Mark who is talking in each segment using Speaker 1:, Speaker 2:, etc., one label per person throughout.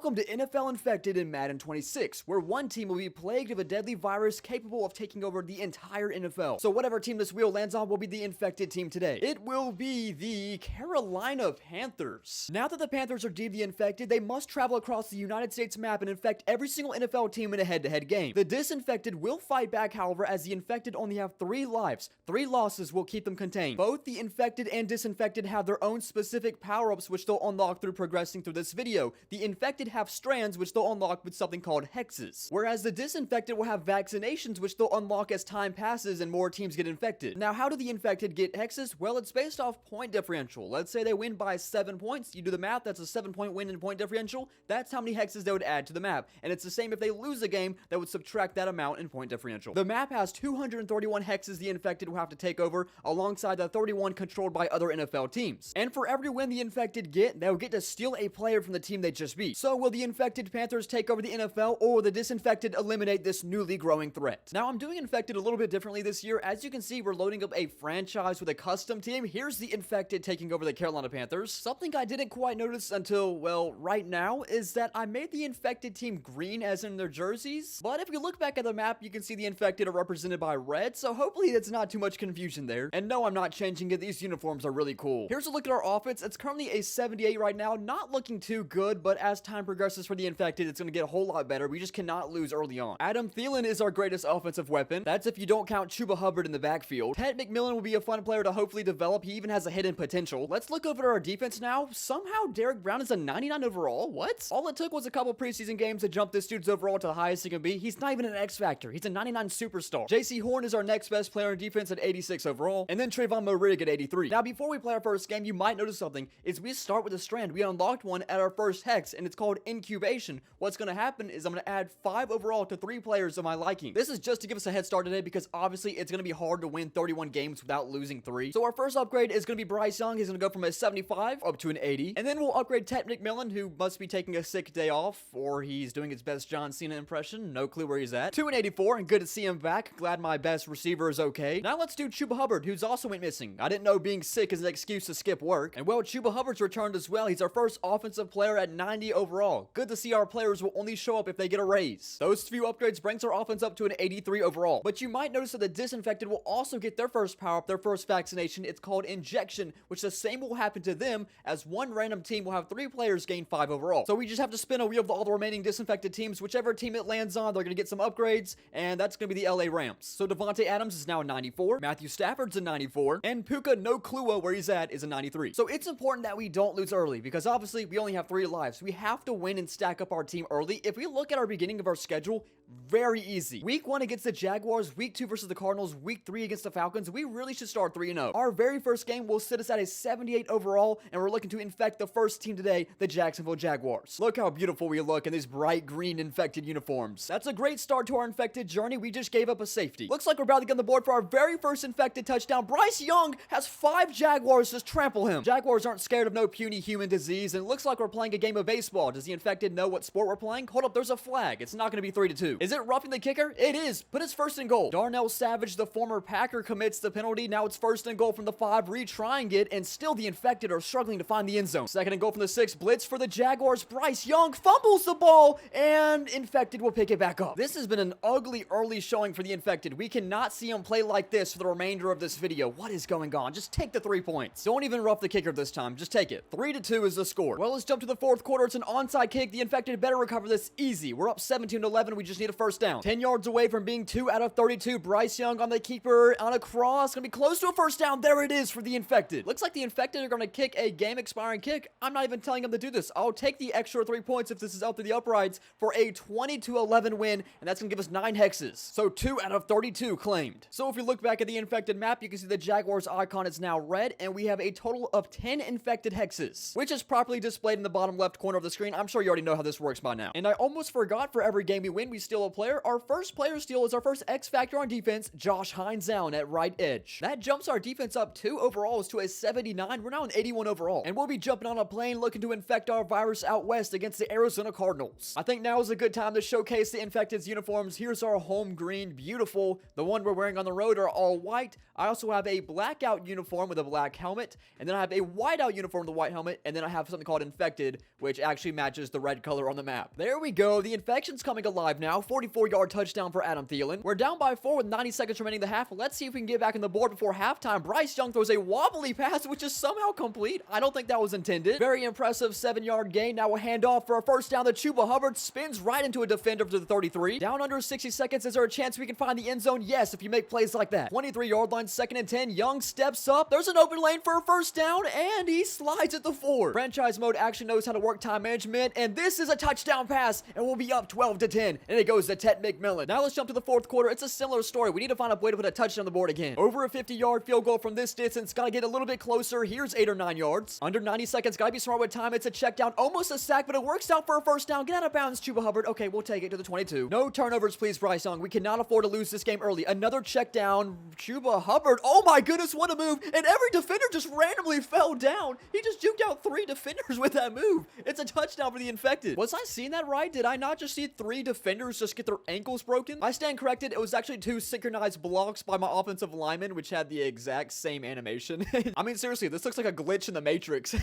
Speaker 1: Welcome to NFL Infected in Madden 26, where one team will be plagued with a deadly virus capable of taking over the entire NFL. So whatever team this wheel lands on will be the infected team today. It will be the Carolina Panthers. Now that the Panthers are deemed the infected, they must travel across the United States map and infect every single NFL team in a head-to-head game. The disinfected will fight back, however, as the infected only have 3 lives. 3 losses will keep them contained. Both the infected and disinfected have their own specific power-ups which they'll unlock through progressing through this video. The infected have strands which they'll unlock with something called hexes, whereas the disinfected will have vaccinations which they'll unlock as time passes and more teams get infected. Now, how do the infected get hexes? Well, it's based off point differential. Let's say they win by 7 points. You do the math, that's a 7-point win in point differential. That's how many hexes they would add to the map. And it's the same if they lose a game, that would subtract that amount in point differential. The map has 231 hexes the infected will have to take over, alongside the 31 controlled by other NFL teams. And for every win the infected get, they'll get to steal a player from the team they just beat. So will the infected Panthers take over the NFL, or will the disinfected eliminate this newly growing threat? Now, I'm doing infected a little bit differently this year. As you can see, we're loading up a franchise with a custom team. Here's the infected taking over the Carolina Panthers. Something I didn't quite notice until, well, right now, is that I made the infected team green as in their jerseys. But if you look back at the map, you can see the infected are represented by red, so hopefully it's not too much confusion there. And no, I'm not changing it. These uniforms are really cool. Here's a look at our offense. It's currently a 78 right now. Not looking too good, but as time progresses for the infected, it's going to get a whole lot better. We just cannot lose early on. Adam Thielen is our greatest offensive weapon. That's if you don't count Chuba Hubbard in the backfield. Ted McMillan will be a fun player to hopefully develop. He even has a hidden potential. Let's look over at our defense now. Somehow Derek Brown is a 99 overall. What? All it took was a couple preseason games to jump this dude's overall to the highest he can be. He's not even an X factor. He's a 99 superstar. JC Horn is our next best player in defense at 86 overall, and then Trayvon Moehrig at 83. Now, before we play our first game, you might notice something. Is we start with a strand. We unlocked one at our first hex, and it's called incubation. What's going to happen is I'm going to add 5 overall to 3 players of my liking. This is just to give us a head start today, because obviously it's going to be hard to win 31 games without losing 3. So our first upgrade is going to be Bryce Young. He's going to go from a 75 up to an 80. And then we'll upgrade Ted McMillan, who must be taking a sick day off, or he's doing his best John Cena impression. No clue where he's at. To an 84, and good to see him back. Glad my best receiver is okay. Now let's do Chuba Hubbard, who's also went missing. I didn't know being sick is an excuse to skip work. And well, Chuba Hubbard's returned as well. He's our first offensive player at 90 overall. Good to see our players will only show up if they get a raise. Those few upgrades brings our offense up to an 83 overall. But you might notice that the disinfected will also get their first power up, their first vaccination. It's called injection, which the same will happen to them, as one random team will have 3 players gain 5 overall. So we just have to spin a wheel of all the remaining disinfected teams. Whichever team it lands on, they're going to get some upgrades, and that's going to be the LA Rams. So Devontae Adams is now a 94, Matthew Stafford's a 94, and Puka Nacua, where he's at, is a 93. So it's important that we don't lose early, because obviously we only have 3 lives. We have to win and stack up our team early. If we look at our beginning of our schedule, very easy. Week 1 against the Jaguars, week 2 versus the Cardinals, week 3 against the Falcons. We really should start 3-0. Our very first game will sit us at a 78 overall, and we're looking to infect the first team today, the Jacksonville Jaguars. Look how beautiful we look in these bright green infected uniforms. That's a great start to our infected journey. We just gave up a safety. Looks like we're about to get on the board for our very first infected touchdown. Bryce Young has 5 Jaguars just trample him. Jaguars aren't scared of no puny human disease, and it looks like we're playing a game of baseball. Does the infected know what sport we're playing? Hold up, there's a flag. It's not going to be 3-2. Is it roughing the kicker? It is, but it's first and goal. Darnell Savage, the former Packer, commits the penalty. Now it's first and goal from the 5, retrying it, and still the infected are struggling to find the end zone. Second and goal from the 6, blitz for the Jaguars. Bryce Young fumbles the ball, and infected will pick it back up. This has been an ugly early showing for the infected. We cannot see him play like this for the remainder of this video. What is going on? Just take the 3 points. Don't even rough the kicker this time. Just take it. 3-2 is the score. Well, let's jump to the 4th quarter. It's an onside kick. The infected better recover this easy. We're up 17-11. We just need a first down. 10 yards away from being 2 out of 32. Bryce Young on the keeper on a cross. Gonna be close to a first down. There it is for the infected. Looks like the infected are gonna kick a game-expiring kick. I'm not even telling them to do this. I'll take the extra 3 points if this is out through the uprights for a 20-11 win, and that's gonna give us 9 hexes. So 2 out of 32 claimed. So if you look back at the infected map, you can see the Jaguars icon is now red, and we have a total of 10 infected hexes, which is properly displayed in the bottom left corner of the screen. I'm sure you already know how this works by now. And I almost forgot, for every game we win, we steal a player. Our first player steal is our first X factor on defense, Josh Hines down at right edge. That jumps our defense up 2 overalls to a 79. We're now an 81 overall, and we'll be jumping on a plane looking to infect our virus out west against the Arizona Cardinals. I think now is a good time to showcase the infected's uniforms. Here's our home green, beautiful. The one we're wearing on the road are all white. I also have a blackout uniform with a black helmet, and then I have a whiteout uniform with a white helmet, and then I have something called infected, which actually matches the red color on the map. There we go. The infection's coming alive now. 44-yard touchdown for Adam Thielen. We're down by 4 with 90 seconds remaining in the half. Let's see if we can get back on the board before halftime. Bryce Young throws a wobbly pass, which is somehow complete. I don't think that was intended. Very impressive 7-yard gain. Now a handoff for a first down. The Chuba Hubbard spins right into a defender to the 33. Down under 60 seconds. Is there a chance we can find the end zone? Yes, if you make plays like that. 23-yard line, 2nd and 10. Young steps up. There's an open lane for a first down, and he slides at the 4. Franchise mode actually knows how to work time management, and this is a touchdown pass, and we'll be up 12-10, and it goes to Ted McMillan. Now let's jump to the 4th quarter. It's a similar story. We need to find a way to put a touchdown on the board again. Over a 50-yard field goal from this distance. Gotta get a little bit closer. Here's 8 or 9 yards. Under 90 seconds. Gotta be smart with time. It's a check down. Almost a sack, but it works out for a first down. Get out of bounds, Chuba Hubbard. Okay, we'll take it to the 22. No turnovers, please, Bryce Young. We cannot afford to lose this game early. Another check down. Chuba Hubbard. Oh my goodness, what a move. And every defender just randomly fell down. He just juked out 3 defenders with that move. It's a touchdown for the infected. Was I seeing that right? Did I not just see 3 defenders just get their ankles broken? I stand corrected. It was actually 2 synchronized blocks by my offensive lineman, which had the exact same animation. I mean, seriously, this looks like a glitch in the Matrix.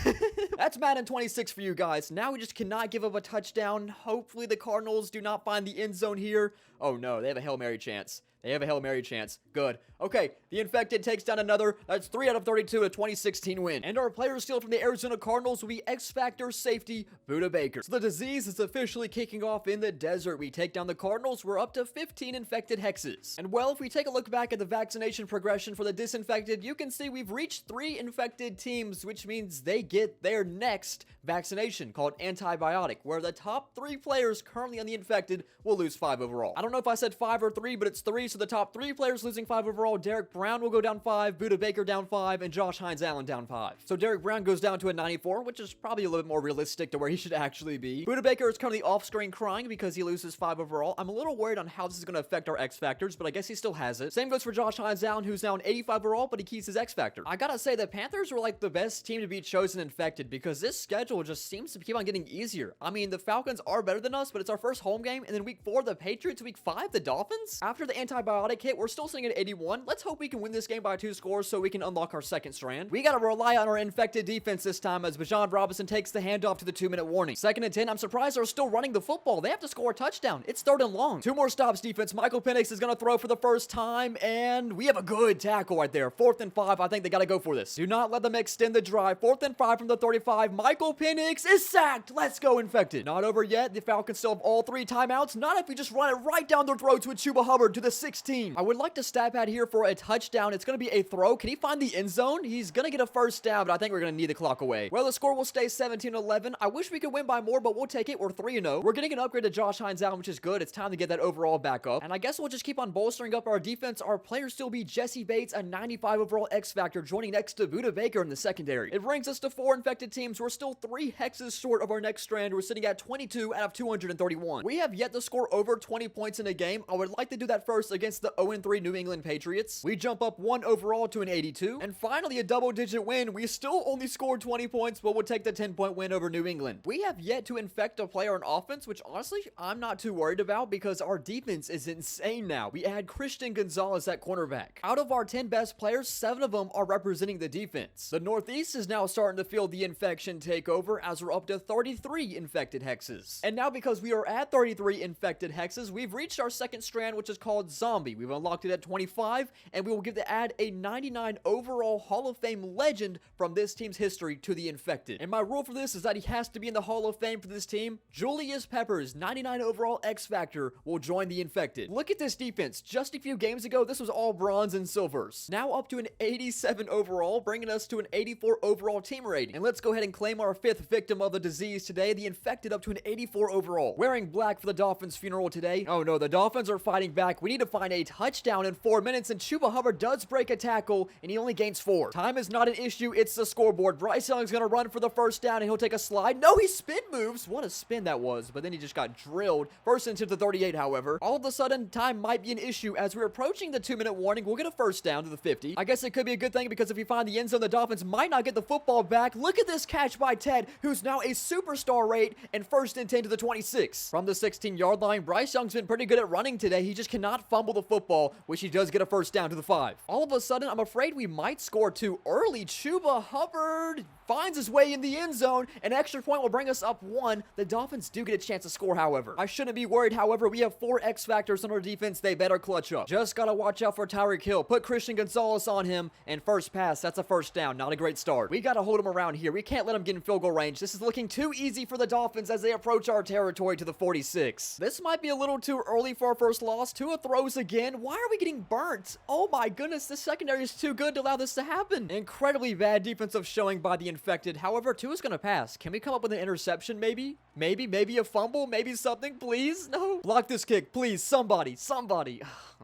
Speaker 1: That's Madden 26 for you guys. Now we just cannot give up a touchdown. Hopefully the Cardinals do not find the end zone here. Oh no, they have a Hail Mary chance. They have a Hail Mary chance. Good. Okay, the infected takes down another. That's 3 out of 32, a 2016 win. And our player steal from the Arizona Cardinals will be X-Factor safety Buda Baker. So the disease is officially kicking off in the desert. We take down the Cardinals. We're up to 15 infected hexes. And well, if we take a look back at the vaccination progression for the disinfected, you can see we've reached 3 infected teams, which means they get their next vaccination called antibiotic, where the top 3 players currently on the infected will lose 5 overall. I don't know if I said 5 or 3, but it's 3. So the top 3 players losing 5 overall. Derek Brown will go down 5, Buda Baker down 5, and Josh Hines Allen down 5. So Derek Brown goes down to a 94, which is probably a little bit more realistic to where he should actually be. Buda Baker is currently off-screen crying because he loses 5 overall. I'm a little worried on how this is going to affect our X factors, but I guess he still has it. Same goes for Josh Hines Allen, who's now an 85 overall, but he keeps his X factor. I gotta say, the Panthers were like the best team to be chosen infected because this schedule just seems to keep on getting easier. I mean, the Falcons are better than us, but it's our first home game, and then week 4, the Patriots, week 5, the Dolphins. After the antibiotic hit, we're still sitting at 81. Let's hope we can win this game by 2 scores so we can unlock our second strand. We gotta rely on our infected defense this time as Bijan Robinson takes the handoff to the 2-minute warning. 2nd and 10. I'm surprised they're still running the football. They have to score a touchdown. It's 3rd and long. 2 more stops defense. Michael Penix is gonna throw for the first time, and we have a good tackle right there. 4th and 5. I think they gotta go for this. Do not let them extend the drive. 4th and 5 from the 35. Michael Penix is sacked. Let's go infected. Not over yet. The Falcons still have all 3 timeouts. Not if we just run it right down their throats with Chuba Hubbard to the 16. I would like to stat pad here for a touchdown. It's going to be a throw. Can he find the end zone? He's going to get a first down, but I think we're going to need the clock away. Well, the score will stay 17-11. I wish we could win by more, but we'll take it. We're 3-0. We're getting an upgrade to Josh Hines Allen, which is good. It's time to get that overall back up. And I guess we'll just keep on bolstering up our defense. Our players still be Jesse Bates, a 95 overall X Factor, joining next to Buda Baker in the secondary. It brings us to 4 infected teams. We're still 3 hexes short of our next strand. We're sitting at 22 out of 231. We have yet to score over 20 points in a game. I would like to do that first against the 0-3 New England Patriots. We jump up 1 overall to an 82. And finally, a double-digit win. We still only scored 20 points, but we'll take the 10-point win over New England. We have yet to infect a player on offense, which honestly, I'm not too worried about because our defense is insane now. We add Christian Gonzalez at cornerback. Out of our 10 best players, 7 of them are representing the defense. The Northeast is now starting to feel the infection take over as we're up to 33 infected hexes. And now because we are at 33 infected hexes, we've reached our second strand, which is called Zombie. We've unlocked it at 25, and we will give the add a 99 overall Hall of Fame legend from this team's history to the infected. And my rule for this is that he has to be in the Hall of Fame for this team. Julius Peppers, 99 overall X Factor, will join the infected. Look at this defense. Just a few games ago, this was all bronze and silvers. Now up to an 87 overall, bringing us to an 84 overall team rating. And let's go ahead and claim our 5th victim of the disease today, the infected, up to an 84 overall. Wearing black for the Dolphins funeral today. Oh no, the Dolphins are fighting back. We need to find a touchdown in 4 minutes, and Chuba Hubbard does break a tackle, and he only gains 4. Time is not an issue, it's the scoreboard. Bryce Young's gonna run for the first down, and he'll take a slide. No, he spin moves. What a spin that was, but then he just got drilled. First into the 38, however. All of a sudden, time might be an issue. As we're approaching the 2-minute warning, we'll get a first down to the 50. I guess it could be a good thing because if we find the end zone, the Dolphins might not get the football back. Look at this catch by Ted, who's now a superstar rate, and 1st and 10 to the 26. From the 16-yard line, Bryce Young's been pretty good at running today. He just cannot find fumble the football, which he does get a first down to the 5. All of a sudden, I'm afraid we might score too early. Chuba Hubbard finds his way in the end zone. An extra point will bring us up 1. The Dolphins do get a chance to score, however. I shouldn't be worried, however. We have 4 X factors on our defense. They better clutch up. Just gotta watch out for Tyreek Hill. Put Christian Gonzalez on him, and first pass, that's a first down. Not a great start. We gotta hold him around here. We can't let him get in field goal range. This is looking too easy for the Dolphins as they approach our territory to the 46. This might be a little too early for our first loss. Tua throws again. Why are we getting burnt? Oh my goodness, this secondary is too good to allow this to happen. Incredibly bad defensive showing by the infected. However, Tua's gonna pass. Can we come up with an interception maybe? Maybe a fumble? Maybe something? Please? No? Block this kick, please. Somebody.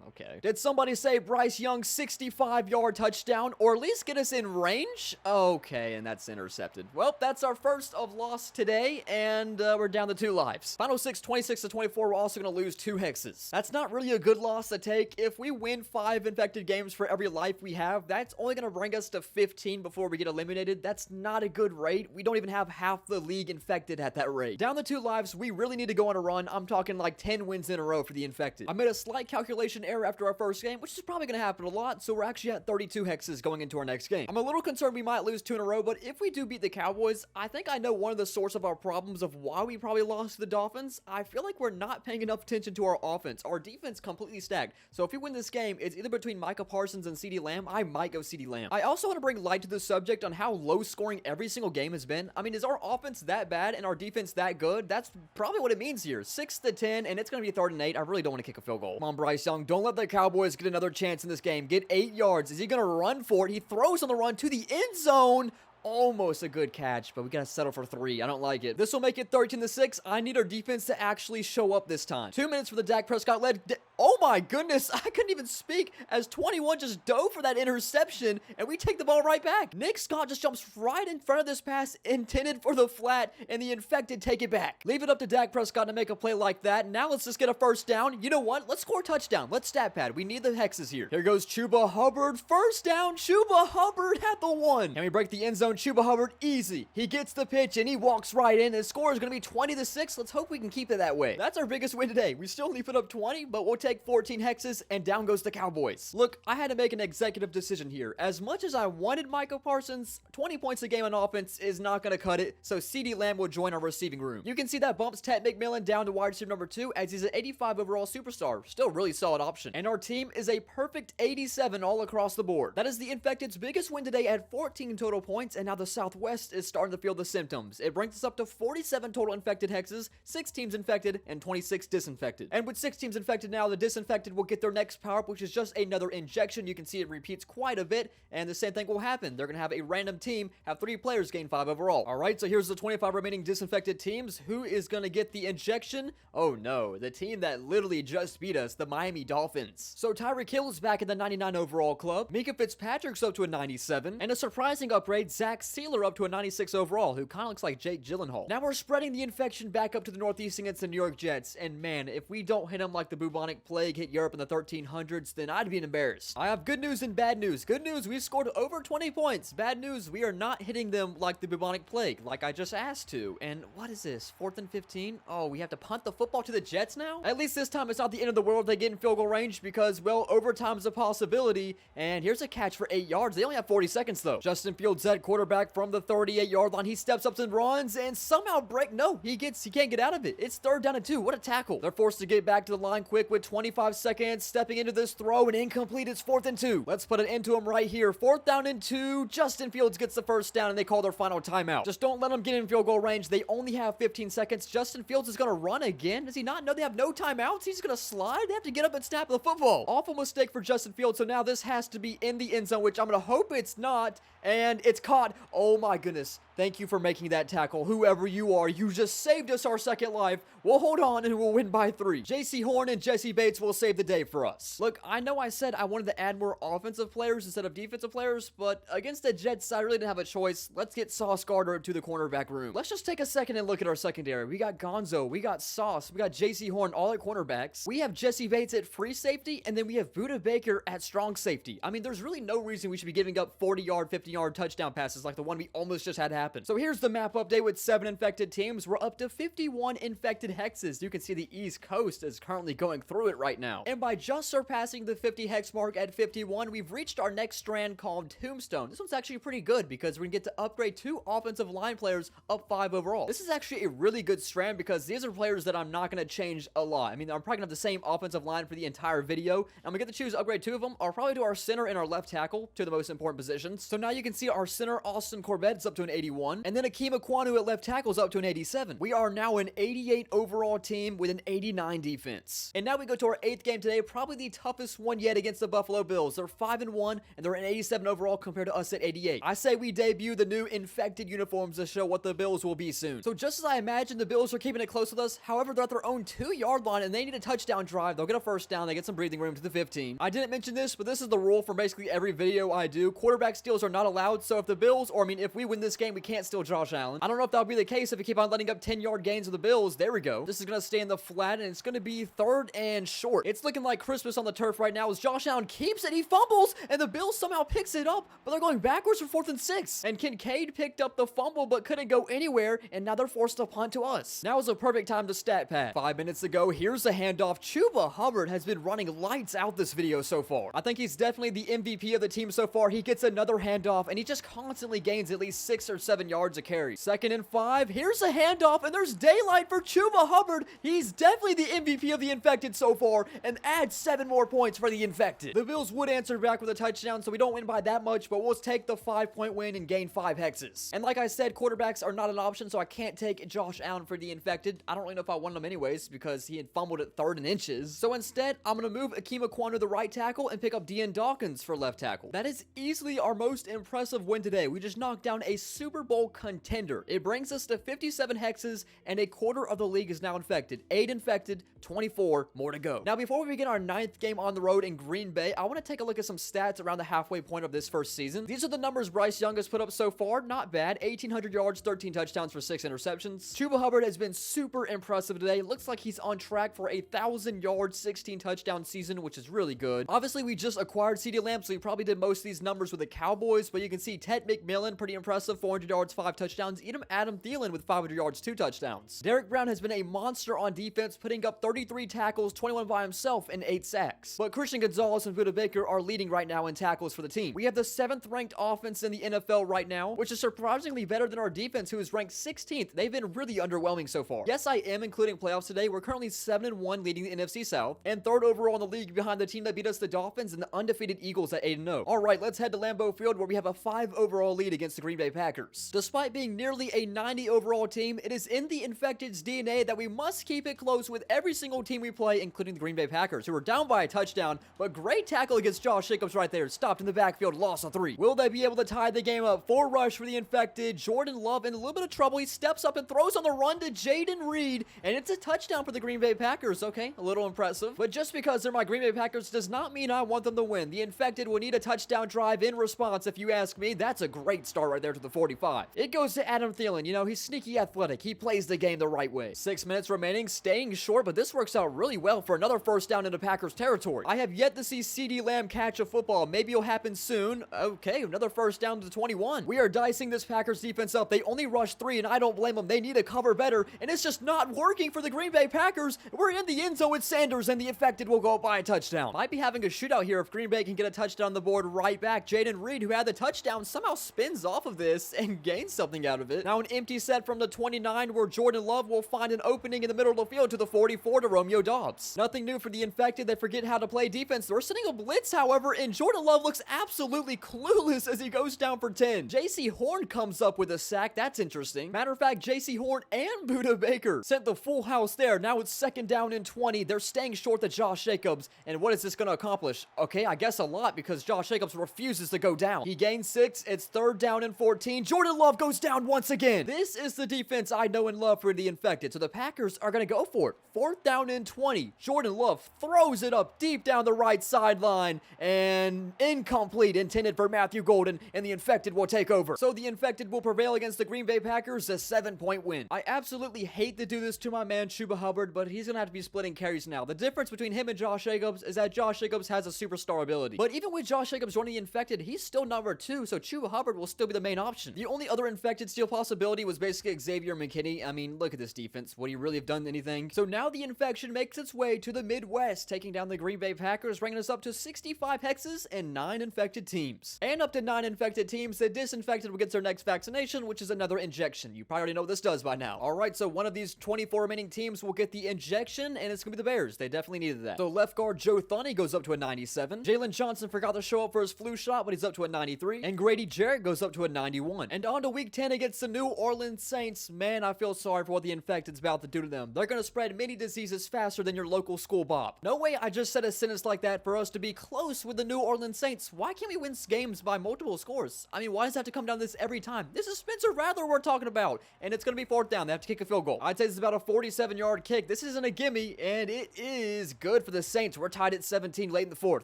Speaker 1: Okay. Did somebody say Bryce Young 65-yard touchdown, or at least get us in range? Okay, and that's intercepted. Well, that's our first of loss today, and we're down to 2 lives. Final 6, 26-24, we're also going to lose 2 hexes. That's not really a good loss to take. If we win 5 infected games for every life we have, that's only going to bring us to 15 before we get eliminated. That's not a good rate. We don't even have half the league infected at that rate. Down to 2 lives, we really need to go on a run. I'm talking like 10 wins in a row for the infected. I made a slight calculation error after our first game, which is probably going to happen a lot, so we're actually at 32 hexes going into our next game. I'm a little concerned we might lose 2 in a row, but if we do beat the Cowboys, I think I know one of the source of our problems of why we probably lost to the Dolphins. I feel like we're not paying enough attention to our offense. Our defense completely stacked, so if we win this game, it's either between Micah Parsons and CeeDee Lamb. I might go CeeDee Lamb. I also want to bring light to the subject on how low scoring every single game has been. I mean, is our offense that bad and our defense that good? That's probably what it means here. 6-10, and it's going to be 3rd and 8. I really don't want to kick a field goal. Come on, Bryce Young. Don't let the Cowboys get another chance in this game. Get 8 yards. Is he going to run for it? He throws on the run to the end zone. Almost a good catch, but we gotta settle for 3. I don't like it. This will make it 13-6. I need our defense to actually show up this time. 2 minutes for the Dak Prescott led. Oh my goodness, I couldn't even speak as 21 just dove for that interception, and we take the ball right back. Nick Scott just jumps right in front of this pass intended for the flat, and the infected take it back. Leave it up to Dak Prescott to make a play like that. Now let's just get a first down. You know what? Let's score a touchdown. Let's stat pad. We need the hexes here. Here goes Chuba Hubbard. First down. Chuba Hubbard at the 1. Can we break the end zone? Chuba Hubbard, easy. He gets the pitch and he walks right in. His score is going to be 20-6. Let's hope we can keep it that way. That's our biggest win today. We still only put up 20, but we'll take 14 hexes, and down goes the Cowboys. Look, I had to make an executive decision here. As much as I wanted Micah Parsons, 20 points a game on offense is not going to cut it, so CeeDee Lamb will join our receiving room. You can see that bumps Ted McMillan down to wide receiver number 2 as he's an 85 overall superstar. Still really solid option. And our team is a perfect 87 all across the board. That is the Infected's biggest win today at 14 total points, and now the Southwest is starting to feel the symptoms. It brings us up to 47 total infected hexes, 6 teams infected, and 26 disinfected. And with 6 teams infected now, the disinfected will get their next power up, which is just another injection. You can see it repeats quite a bit, and the same thing will happen. They're going to have a random team have 3 players gain 5 overall. Alright, so here's the 25 remaining disinfected teams. Who is going to get the injection? Oh no, the team that literally just beat us, the Miami Dolphins. So Tyreek Hill is back in the 99 overall club, Mika Fitzpatrick's up to a 97, and a surprising upgrade, Zach Sealer up to a 96 overall, who kind of looks like Jake Gyllenhaal. Now we're spreading the infection back up to the Northeast against the New York Jets, and man, if we don't hit them like the bubonic plague hit Europe in the 1300s, then I'd be embarrassed. I have good news and bad news. Good news, we've scored over 20 points. Bad news, we are not hitting them like the bubonic plague, like I just asked to. And what is this, 4th and 15? Oh, we have to punt the football to the Jets now? At least this time it's not the end of the world if they get in field goal range, because, well, overtime's a possibility. And here's a catch for 8 yards. They only have 40 seconds though. Justin Fields at quarterback from the 38-yard line. He steps up and runs and somehow no, he can't get out of it. It's 3rd down and 2. What a tackle. They're forced to get back to the line quick with 25 seconds. Stepping into this throw and incomplete. It's 4th and 2. Let's put it into him right here. 4th down and 2. Justin Fields gets the first down and they call their final timeout. Just don't let them get in field goal range. They only have 15 seconds. Justin Fields is going to run again. Does he not know they have no timeouts? He's going to slide. They have to get up and snap the football. Awful mistake for Justin Fields. So now this has to be in the end zone, which I'm going to hope it's not. And it's caught. Oh my goodness. Thank you for making that tackle. Whoever you are, you just saved us our second life. We'll hold on and we'll win by 3. JC Horn and Jesse Bates will save the day for us. Look, I know I said I wanted to add more offensive players instead of defensive players, but against the Jets, I really didn't have a choice. Let's get Sauce Gardner to the cornerback room. Let's just take a second and look at our secondary. We got Gonzo, we got Sauce, we got JC Horn, all at cornerbacks. We have Jesse Bates at free safety, and then we have Buda Baker at strong safety. I mean, there's really no reason we should be giving up 40-yard, 50-yard touchdown passes passes like the one we almost just had happen. So here's the map update with 7 infected teams. We're up to 51 infected hexes. You can see the East Coast is currently going through it right now. And by just surpassing the 50 hex mark at 51, we've reached our next strand called Tombstone. This one's actually pretty good because we can get to upgrade 2 offensive line players up 5 overall. This is actually a really good strand because these are players that I'm not going to change a lot. I mean, I'm probably going to have the same offensive line for the entire video. I'm going to get to choose to upgrade 2 of them. I'll probably do our center and our left tackle, 2 of the most important positions. So now you can see our center, Austin Corbett, is up to an 81. And then Akeem Ekwonu at left tackle is up to an 87. We are now an 88 overall team with an 89 defense. And now we go to our 8th game today, probably the toughest one yet against the Buffalo Bills. They're 5-1, and they're an 87 overall compared to us at 88. I say we debut the new infected uniforms to show what the Bills will be soon. So just as I imagine, the Bills are keeping it close with us. However, they're at their own 2-yard line, and they need a touchdown drive. They'll get a first down. They get some breathing room to the 15. I didn't mention this, but this is the rule for basically every video I do. Quarterback steals are not allowed, so if the Bills, or I mean, if we win this game, we can't steal Josh Allen. I don't know if that'll be the case if we keep on letting up 10-yard gains of the Bills. There we go. This is going to stay in the flat, and it's going to be 3rd and short. It's looking like Christmas on the turf right now as Josh Allen keeps it. He fumbles, and the Bills somehow picks it up, but they're going backwards for 4th and 6. And Kincaid picked up the fumble, but couldn't go anywhere, and now they're forced to punt to us. Now is a perfect time to stat pad. 5 minutes ago, here's a handoff. Chuba Hubbard has been running lights out this video so far. I think he's definitely the MVP of the team so far. He gets another handoff, and he just constantly gains at least 6 or 7 yards a carry. 2nd and 5. Here's a handoff, and there's daylight for Chuba Hubbard. He's definitely the MVP of the infected so far, and adds 7 more points for the infected. The Bills would answer back with a touchdown, so we don't win by that much, but we'll take the 5-point win and gain 5 hexes. And like I said, quarterbacks are not an option, so I can't take Josh Allen for the infected. I don't really know if I wanted him anyways because he had fumbled at 3rd and inches. So instead, I'm going to move Akeem Ekwonu to the right tackle and pick up Dean Dawkins for left tackle. That is easily our most impressive win today. We just knocked down a Super Bowl contender. It brings us to 57 hexes, and a quarter of the league is now infected. 8 infected, 24 more to go. Now, before we begin our 9th game on the road in Green Bay, I want to take a look at some stats around the halfway point of this first season. These are the numbers Bryce Young has put up so far. Not bad. 1,800 yards, 13 touchdowns for 6 interceptions. Chuba Hubbard has been super impressive today. Looks like he's on track for a 1,000 yards, 16 touchdown season, which is really good. Obviously, we just acquired CeeDee Lamb, so he probably did most of these numbers with the Cowboys, but you can see Ted McMillan, pretty impressive, 400 yards, 5 touchdowns. Even Adam Thielen with 500 yards, 2 touchdowns. Derek Brown has been a monster on defense, putting up 33 tackles, 21 by himself, and 8 sacks. But Christian Gonzalez and Buda Baker are leading right now in tackles for the team. We have the 7th ranked offense in the NFL right now, which is surprisingly better than our defense, who is ranked 16th. They've been really underwhelming so far. Yes, I am including playoffs today. We're currently 7-1, leading the NFC South, and 3rd overall in the league behind the team that beat us, the Dolphins, and the undefeated Eagles at 8-0. All right, let's head to Lambeau Field, where we have a 5 overall lead against the Green Bay Packers. Despite being nearly a 90 overall team, it is in the infected's DNA that we must keep it close with every single team we play, including the Green Bay Packers, who are down by a touchdown, but great tackle against Josh Jacobs right there. Stopped in the backfield, loss of 3. Will they be able to tie the game up? 4 rush for the infected. Jordan Love in a little bit of trouble. He steps up and throws on the run to Jaden Reed, and it's a touchdown for the Green Bay Packers. Okay, a little impressive. But just because they're my Green Bay Packers does not mean I want them to win. The infected will need a touchdown drive in response, if you ask me. That's a great start right there to the 45. It goes to Adam Thielen. You know, he's sneaky athletic. He plays the game the right way. 6 minutes remaining, staying short, but this works out really well for another first down into Packers territory. I have yet to see CeeDee Lamb catch a football. Maybe it'll happen soon. Okay, another first down to 21. We are dicing this Packers defense up. They only rushed 3, and I don't blame them. They need to cover better, and it's just not working for the Green Bay Packers. We're in the end zone with Sanders, and the infected will go up by a touchdown. Might be having a shootout here if Green Bay can get a touchdown on the board right back. Jaden Reed, who had the touchdown, somehow spins off of this and gains something out of it. Now an empty set from the 29, where Jordan Love will find an opening in the middle of the field to the 44 to Romeo Doubs. Nothing new for the infected. They forget how to play defense. They're sending a blitz, however, and Jordan Love looks absolutely clueless as he goes down for 10. J.C. Horn comes up with a sack. That's interesting. Matter of fact, J.C. Horn and Buda Baker sent the full house there. Now it's 2nd down and 20. They're staying short to Josh Jacobs, and what is this going to accomplish? Okay, I guess a lot, because Josh Jacobs refuses to go down. He gains 6. It's 3rd down and 14. Jordan Love goes down once again. This is the defense I know and love for the infected, so the Packers are going to go for it. 4th down and 20. Jordan Love throws it up deep down the right sideline, and incomplete, intended for Matthew Golden, and the infected will take over. So the infected will prevail against the Green Bay Packers, a 7-point win. I absolutely hate to do this to my man Chuba Hubbard, but he's going to have to be splitting carries now. The difference between him and Josh Jacobs is that Josh Jacobs has a superstar ability. But even with Josh Jacobs joining the infected, he's still number 2, so Chuba Hubbard Hubbard will still be the main option. The only other infected steal possibility was basically Xavier McKinney. I mean, look at this defense. Would he really have done anything? So now the infection makes its way to the Midwest, taking down the Green Bay Packers, bringing us up to 65 hexes and 9 infected teams. And up to 9 infected teams, the disinfected will get their next vaccination, which is another injection. You probably already know what this does by now. Alright, so one of these 24 remaining teams will get the injection, and it's going to be the Bears. They definitely needed that. So left guard Joe Thuney goes up to a 97. Jalen Johnson forgot to show up for his flu shot, but he's up to a 93. And Grady Jarrett goes up to a 91. And on to week 10 against the New Orleans Saints. Man, I feel sorry for what the infected's about to do to them. They're going to spread many diseases faster than your local school bop. No way I just said a sentence like that for us to be close with the New Orleans Saints. Why can't we win games by multiple scores? I mean, why does it have to come down to this every time? This is Spencer Rattler we're talking about, and it's going to be 4th down. They have to kick a field goal. I'd say this is about a 47-yard kick. This isn't a gimme, and it is good for the Saints. We're tied at 17 late in the 4th.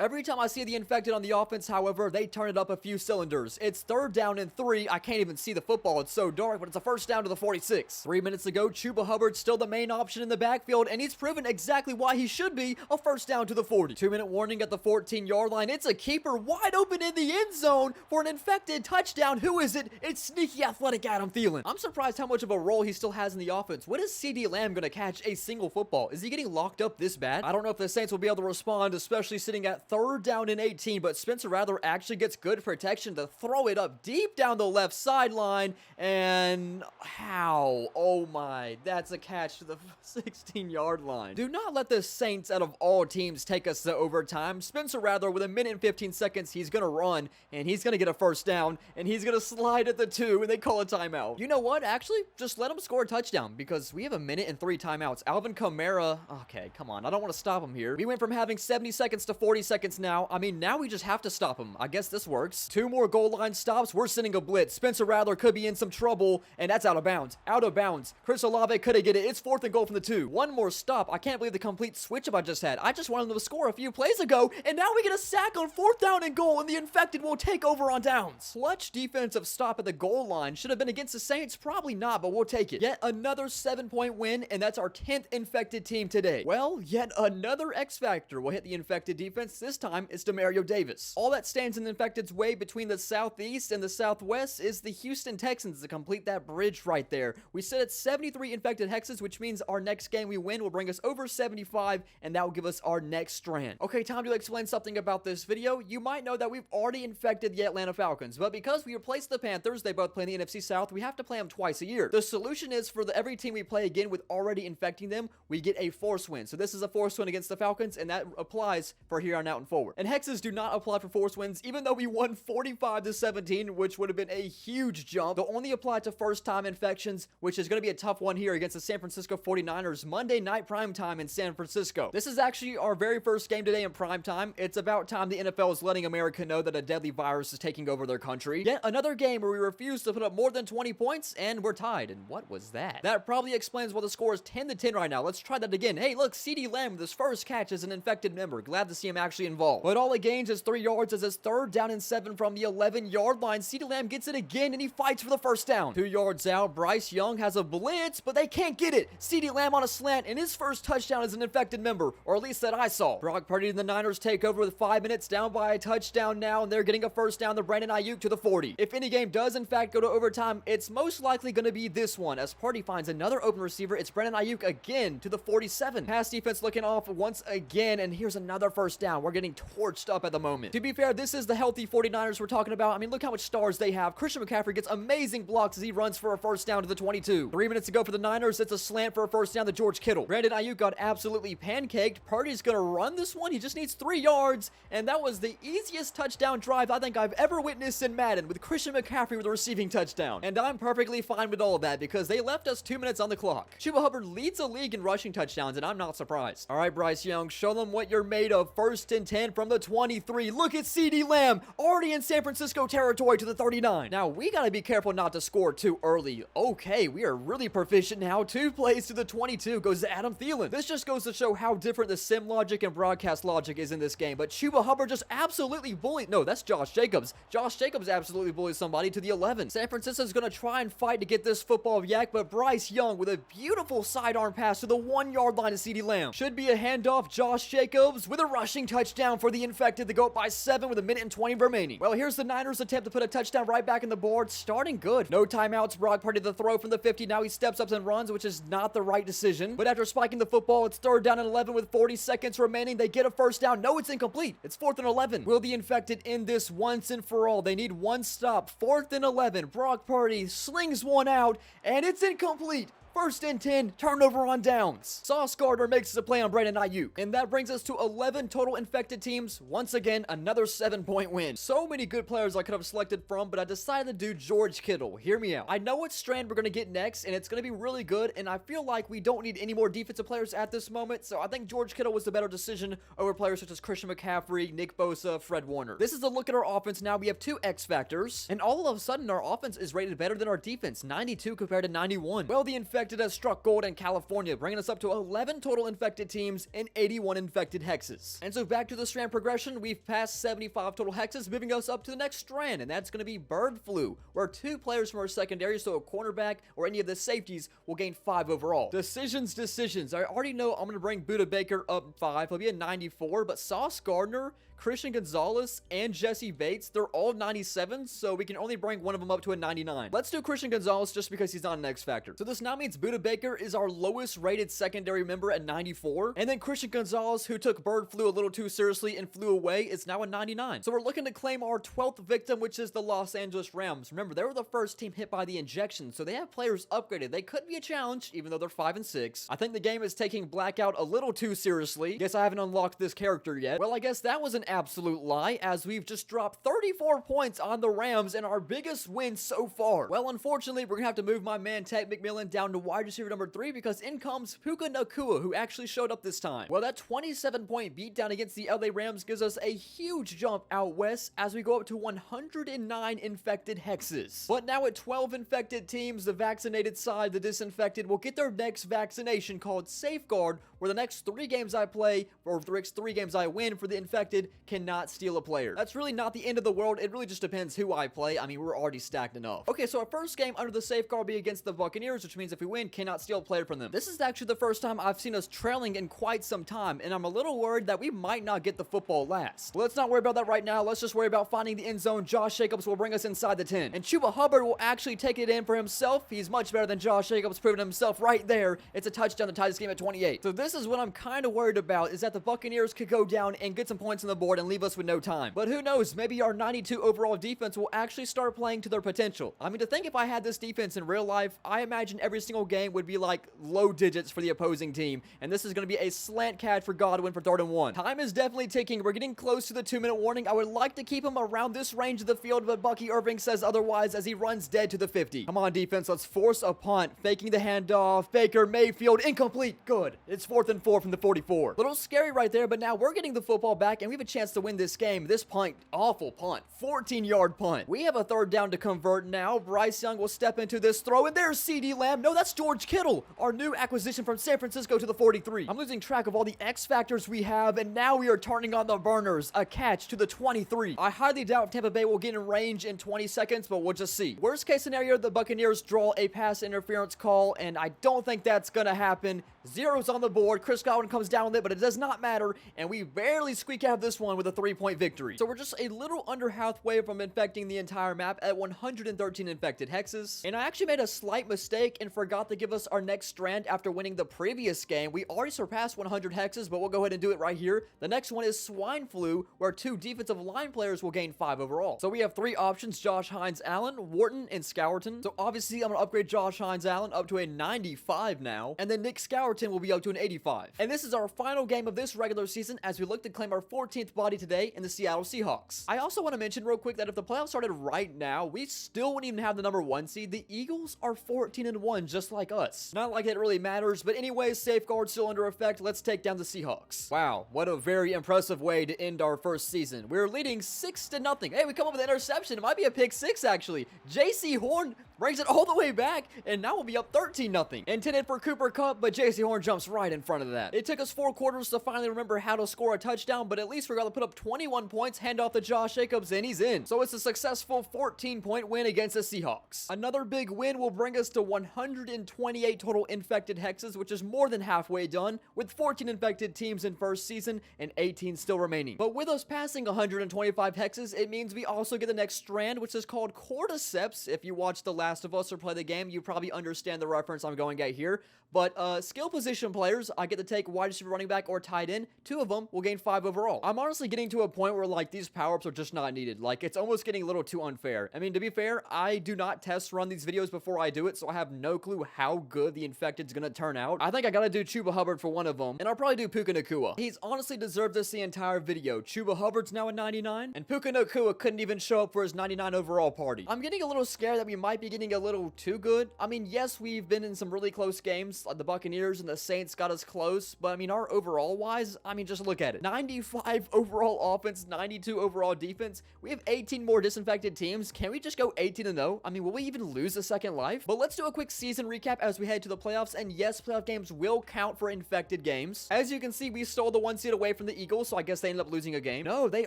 Speaker 1: Every time I see the infected on the offense, however, they turn it up a few cylinders. It's 3rd down and 3. I can't even see the football. It's so dark, but it's a 1st down to the 46. 3 minutes ago, Chuba Hubbard's still the main option in the backfield, and he's proven exactly why he should be a 1st down to the 40. 2-minute warning at the 14-yard line. It's a keeper wide open in the end zone for an infected touchdown. Who is it? It's sneaky athletic Adam Thielen. I'm surprised how much of a role he still has in the offense. When is CeeDee Lamb going to catch a single football? Is he getting locked up this bad? I don't know if the Saints will be able to respond, especially sitting at 3rd down and 18, but Spencer Rattler actually gets good protection to throw it up deep down the left sideline, and how? Oh my, that's a catch to the 16-yard line. Do not let the Saints, out of all teams, take us to overtime. Spencer Rattler, with 1 minute and 15 seconds, he's going to run, and he's going to get a 1st down, and he's going to slide at the 2, and they call a timeout. You know what? Actually, just let him score a touchdown, because we have 1 minute and 3 timeouts. Alvin Kamara, okay, come on. I don't want to stop him here. We went from having 70 seconds to 40 seconds now. I mean, now we just have to stop him. I guess this works. 2 more goal line stops. We're sending a blitz. Spencer Rattler could be in some trouble, and that's out of bounds. Out of bounds. Chris Olave could have get it. It's 4th and goal from the 2. 1 more stop. I can't believe the complete switch up I just had. I just wanted them to score a few plays ago, and now we get a sack on 4th down and goal, and the infected will take over on downs. Clutch defensive stop at the goal line. Should have been against the Saints. Probably not, but we'll take it. Yet another 7-point win, and that's our 10th infected team today. Well, yet another X factor will hit the infected defense. This time, it's Demario Davis. All that stands in the infected's way between the Southeast and the Southwest is the Houston Texans to complete that bridge right there. We sit at 73 infected hexes, which means our next game we win will bring us over 75, and that will give us our next strand. Okay, time to explain something about this video. You might know that we've already infected the Atlanta Falcons, but because we replaced the Panthers, they both play in the NFC South, we have to play them twice a year. The solution is for every team we play again with already infecting them, we get a force win. So this is a force win against the Falcons, and that applies for here on out and forward. And hexes do not apply for force wins, even though we won 45-17, which would have been a huge jump. They'll only apply to first-time infections, which is going to be a tough one here against the San Francisco 49ers, Monday night primetime in San Francisco. This is actually our very first game today in primetime. It's about time the NFL is letting America know that a deadly virus is taking over their country. Yet another game where we refuse to put up more than 20 points, and we're tied. And what was that? That probably explains why the score is 10-10 right now. Let's try that again. Hey, look, CeeDee Lamb with his first catch as an infected member. Glad to see him actually involved. But all it gains is 3 yards as his 3rd down and 7 from the 11-yard line. CeeDee Lamb gets it again, and he fights for the 1st down. 2 yards out, Bryce Young has a blitz, but they can't get it. CeeDee Lamb on a slant, and his first touchdown as an infected member, or at least that I saw. Brock Purdy and the Niners take over with 5 minutes, down by a touchdown now, and they're getting a 1st down to Brandon Ayuk to the 40. If any game does in fact go to overtime, it's most likely going to be this one, as Purdy finds another open receiver. It's Brandon Ayuk again to the 47. Pass defense looking off once again, and here's another 1st down. We're getting torched up at the moment. To be fair, this is the healthy 49ers we're talking about. I mean, look how much stars they have. Christian McCaffrey gets amazing blocks as he runs for a 1st down to the 22. 3 minutes to go for the Niners. It's a slant for a 1st down to George Kittle. Brandon Ayuk got absolutely pancaked. Purdy's gonna run this one. He just needs 3 yards, and that was the easiest touchdown drive I think I've ever witnessed in Madden, with Christian McCaffrey with a receiving touchdown. And I'm perfectly fine with all of that because they left us 2 minutes on the clock. Chuba Hubbard leads the league in rushing touchdowns, and I'm not surprised. All right, Bryce Young, show them what you're made of. 1st and 10 from the 23. Look at CeeDee Lamb, already in San Francisco territory to the 39. Now, we gotta be careful not to score too early. Okay, we are really proficient now. 2 plays to the 22 goes to Adam Thielen. This just goes to show how different the sim logic and broadcast logic is in this game, but Chuba Hubbard just absolutely bullied. No, that's Josh Jacobs. Josh Jacobs absolutely bullied somebody to the 11. San Francisco's gonna try and fight to get this football yak, but Bryce Young with a beautiful sidearm pass to the 1-yard line of CeeDee Lamb. Should be a handoff. Josh Jacobs with a rushing touchdown for the infected to go up by 7 with 1 minute and 20 remaining. Well, here's the Niners attempt to to put a touchdown right back in the board. Starting good. No timeouts. Brock Purdy the throw from the 50. Now he steps up and runs, which is not the right decision. But after spiking the football, it's 3rd down and 11 with 40 seconds remaining. They get a first down. No, it's incomplete. It's 4th and 11. Will the infected end this once and for all? They need one stop. 4th and 11. Brock Purdy slings one out, and it's incomplete. 1st and 10, turnover on downs. Sauce Gardner makes a play on Brandon Ayuk. And that brings us to 11 total infected teams. Once again, another 7-point win. So many good players I could have selected from, but I decided to do George Kittle. Hear me out. I know what strand we're going to get next, and it's going to be really good, and I feel like we don't need any more defensive players at this moment, so I think George Kittle was the better decision over players such as Christian McCaffrey, Nick Bosa, Fred Warner. This is a look at our offense now. We have 2 X factors, and all of a sudden, our offense is rated better than our defense. 92 compared to 91. Well, the infected has struck gold in California, bringing us up to 11 total infected teams and 81 infected hexes. And so back to the strand progression, we've passed 75 total hexes, moving us up to the next strand, and that's going to be bird flu, where 2 players from our secondary, so a cornerback or any of the safeties, will gain 5 overall. Decisions. I already know I'm going to bring Budda Baker up 5. He'll be a 94, but Sauce Gardner, Christian Gonzalez, and Jesse Bates, they're all 97, so we can only bring one of them up to a 99. Let's do Christian Gonzalez just because he's not an X factor. So this now means Budda Baker is our lowest rated secondary member at 94, and then Christian Gonzalez, who took bird flu a little too seriously and flew away, is now a 99. So we're looking to claim our 12th victim, which is the Los Angeles Rams. Remember, they were the first team hit by the injection, so they have players upgraded. They could be a challenge, even though they're 5 and 6. I think the game is taking Blackout a little too seriously. Guess I haven't unlocked this character yet. Well, I guess that was an absolute lie, as we've just dropped 34 points on the Rams and our biggest win so far. Well, unfortunately, we're gonna have to move my man Ted McMillan down to wide receiver number 3 because in comes Puka Nacua, who actually showed up this time. Well, that 27-point beatdown against the LA Rams gives us a huge jump out west as we go up to 109 infected hexes. But now at 12 infected teams, the vaccinated side, the disinfected, will get their next vaccination called Safeguard, where the next 3 games I play, or the next 3 games I win for the infected, cannot steal a player. That's really not the end of the world. It really just depends who I play. I mean, we're already stacked enough. Okay, so our first game under the safeguard will be against the Buccaneers, which means if we win, cannot steal a player from them. This is actually the first time I've seen us trailing in quite some time, and I'm a little worried that we might not get the football last. But let's not worry about that right now. Let's just worry about finding the end zone. Josh Jacobs will bring us inside the 10. And Chuba Hubbard will actually take it in for himself. He's much better than Josh Jacobs, proving himself right there. It's a touchdown to tie this game at 28. So this is what I'm kind of worried about, is that the Buccaneers could go down and get some points on the board and leave us with no time. But who knows, maybe our 92 overall defense will actually start playing to their potential. I mean, to think if I had this defense in real life, I imagine every single game would be like low digits for the opposing team, and this is going to be a slant catch for Godwin for 3rd and 1. Time is definitely ticking. We're getting close to the 2-minute warning. I would like to keep him around this range of the field, but Bucky Irving says otherwise as he runs dead to the 50. Come on, defense, let's force a punt. Faking the handoff. Baker Mayfield, incomplete. Good. It's 4th and 4 from the 44. Little scary right there, but now we're getting the football back, and we have a chance to win this game. This punt, awful punt. 14-yard punt. We have a 3rd down to convert now. Bryce Young will step into this throw, and there's CeeDee Lamb. No, that's George Kittle, our new acquisition from San Francisco to the 43. I'm losing track of all the X factors we have, and now we are turning on the burners. A catch to the 23. I highly doubt Tampa Bay will get in range in 20 seconds, but we'll just see. Worst case scenario, the Buccaneers draw a pass interference call, and I don't think that's gonna happen. Zeros on the board. Chris Godwin comes down with it, but it does not matter, and we barely squeak out this one with a 3-point victory. So we're just a little under halfway from infecting the entire map at 113 infected hexes. And I actually made a slight mistake and forgot to give us our next strand after winning the previous game. We already surpassed 100 hexes, but we'll go ahead and do it right here. The next one is swine flu, where 2 defensive line players will gain 5 overall. So we have 3 options: Josh Hines Allen, Wharton, and Scourton. So obviously I'm gonna upgrade Josh Hines Allen up to a 95 now, and then Nick Scourton will be up to an 85. And this is our final game of this regular season as we look to claim our 14th body today in the Seattle Seahawks. I also want to mention real quick that if the playoffs started right now, we still wouldn't even have the number 1 seed. The Eagles are 14 and 1, just like us. Not like it really matters, but anyways, safeguard still under effect. Let's take down the Seahawks. Wow, what a very impressive way to end our first season. We're leading 6-0. Hey, we come up with an interception. It might be a pick 6 actually. JC Horn brings it all the way back, and now we'll be up 13-0. Intended for Cooper Kupp, but J.C. Horn jumps right in front of that. It took us 4 quarters to finally remember how to score a touchdown, but at least we're going to put up 21 points, hand off to Josh Jacobs, and he's in. So it's a successful 14-point win against the Seahawks. Another big win will bring us to 128 total infected hexes, which is more than halfway done, with 14 infected teams in first season and 18 still remaining. But with us passing 125 hexes, it means we also get the next strand, which is called cordyceps. If you watch The Last of Us or play the game, you probably understand the reference I'm going at here. But skill position players, I get to take wide receiver, running back, or tight end. 2 of them will gain 5 overall. I'm honestly getting to a point where, like, these power-ups are just not needed. Like, it's almost getting a little too unfair. I mean, to be fair, I do not test run these videos before I do it, so I have no clue how good the infected's gonna turn out. I think I gotta do Chuba Hubbard for one of them, and I'll probably do Puka Nacua. He's honestly deserved this the entire video. Chuba Hubbard's now at 99, and Puka Nacua couldn't even show up for his 99 overall party. I'm getting a little scared that we might be getting a little too good. I mean, yes, we've been in some really close games, like the Buccaneers and the Saints got us close, but I mean, our overall wise, I mean, just look at it. 95 overall offense, 92 overall defense. We have 18 more disinfected teams. Can we just go 18-0? I mean, will we even lose a second life? But let's do a quick season recap as we head to the playoffs, and yes, playoff games will count for infected games. As you can see, we stole the 1 seed away from the Eagles, so I guess they ended up losing a game. No, they